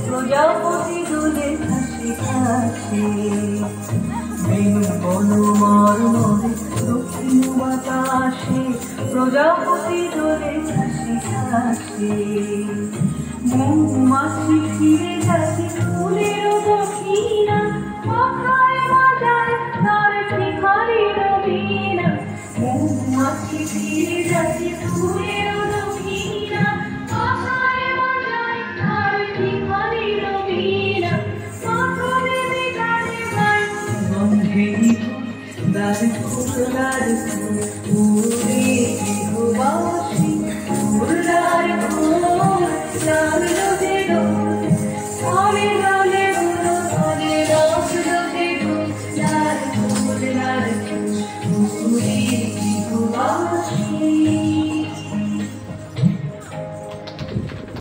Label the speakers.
Speaker 1: প্রজাপতি দুলে হাসি হাসি বেনু বনু মর মরে দক্ষিণ বাতাসে প্রজাপতি দুলে হাসি হাসি মৌমাছি ফিরে যাচ্ছে ফুলের দক্ষিণা পাখায় বাজায় তার ভিখারির বীণা মৌমাছি ফিরে যাচ্ছে ফুলের দক্ষিণা পাখায় বাজায় তার ভিখারির বীণা মাথা বেঁধে গানে গায় গন্ধে দ্বার খোলার